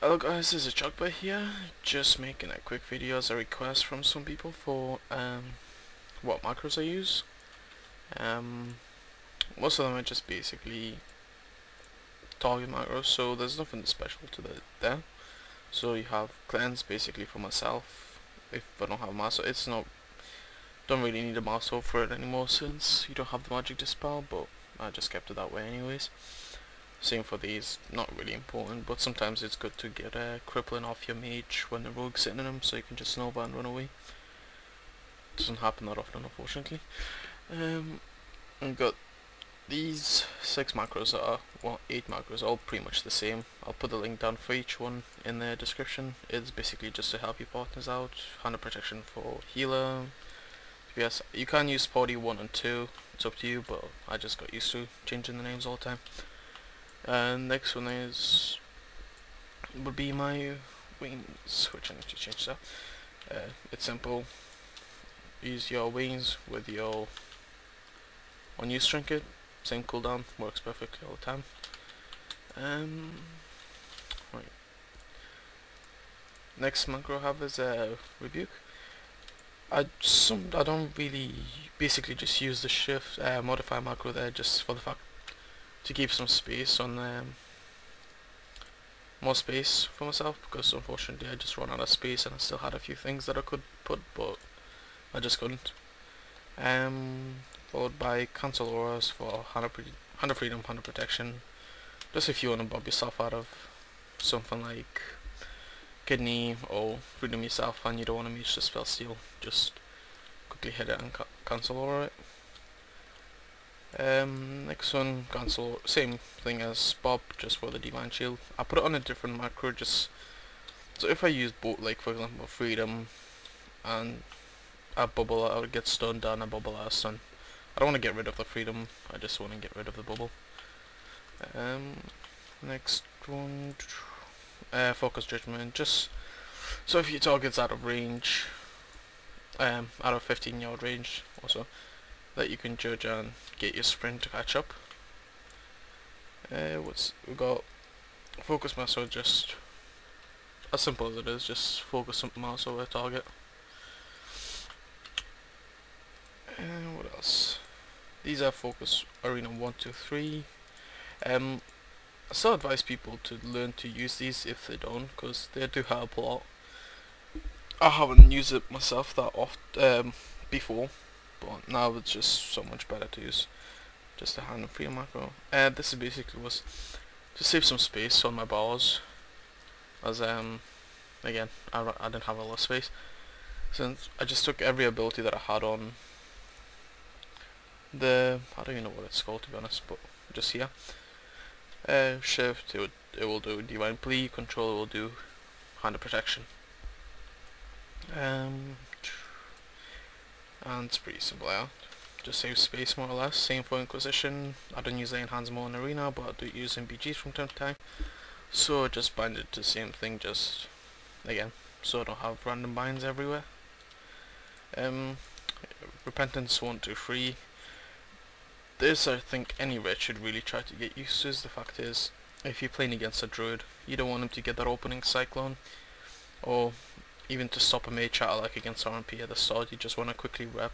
Hello guys, this is Chocobéar here, just making a quick video as a request from some people for what macros I use. Most of them are just basically target macros, so there's nothing special to there. So you have cleanse basically for myself. If I don't have a mouse, don't really need a mouseover for it anymore since you don't have the magic dispel, but I just kept it that way anyways. Same for these, not really important, but sometimes it's good to get a crippling off your mage when the rogue's sitting in them, so you can just snowball and run away. Doesn't happen that often, unfortunately. I've got these 6 macros are, well, 8 macros, all pretty much the same. I'll put the link down for each one in the description. It's basically just to help your partners out. 100 protection for healer. Yes, you can use party 1 and 2, it's up to you, but I just got used to changing the names all the time. And next one would be my wings, which I need to change that. It's simple. Use your wings with your unused trinket. Same cooldown, works perfectly all the time. Right. Next macro I have is rebuke. I don't really basically just use the shift modify macro there just for the fact to keep some space on more space for myself, because unfortunately I just ran out of space and I still had a few things that I could put but I just couldn't. Followed by cancel auras for 100 freedom, 100 protection, just if you want to bob yourself out of something like kidney or freedom yourself and you don't want to match the spell steal, just quickly hit it and cancel aura it. Next one, cancel, same thing as Bob, just for the divine shield. I put it on a different macro, just so if I use both, like for example freedom and a bubble, I would get stunned and a bubble out of stun. I don't want to get rid of the freedom, I just want to get rid of the bubble. Next one, focus judgment, just so if your target's out of range, out of 15-yard range also, that you can judge and get your sprint to catch up. We got focus mouse, so just as simple as it is, just focus something mouse over a target. What else? These are focus arena 1, 2, 3. I still advise people to learn to use these if they don't, because they do help a lot. I haven't used it myself that often before, but now it's just so much better to use just a hand and free macro. This basically was to save some space on my bars, as again I didn't have a lot of space, since I just took every ability that I had on the, I don't even know what it's called to be honest, but just here. Shift, it will do divine plea, control will do hand of protection. And it's pretty simple out. Just save space more or less. Same for Inquisition. I don't use Lane Hands more in Arena, but I do use in BGs from time to time. So just bind it to the same thing, just again, so I don't have random binds everywhere. Repentance 1, 2, 3. This I think any red should really try to get used to. The fact is, if you're playing against a druid, you don't want him to get that opening cyclone, or even to stop a mage chat like against RMP at the start. You just want to quickly rep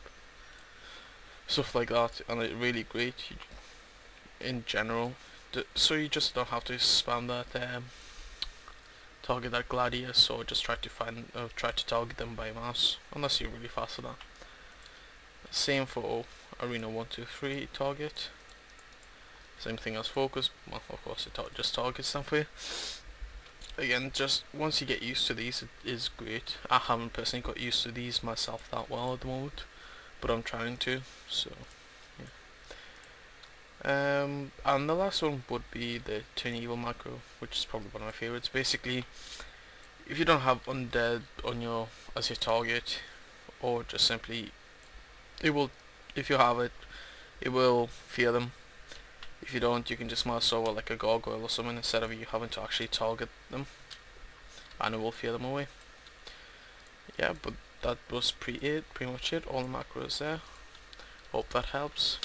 stuff like that, and it's really great in general. So you just don't have to spam that target that gladius, or just try to target them by mouse, unless you're really fast at that. Same for arena 1, 2, 3 target. Same thing as focus. Well, of course it just targets them for you. Again, just once you get used to these, it is great. I haven't personally got used to these myself that well at the moment, but I'm trying to, so yeah. And the last one would be the turn evil macro, which is probably one of my favorites. Basically, if you don't have undead on as your target, or just simply, if you have it, it will fear them. If you don't, you can just mouse over like a gargoyle or something instead of you having to actually target them, and it will fear them away. Yeah, but that was pretty much it. All the macros there. Hope that helps.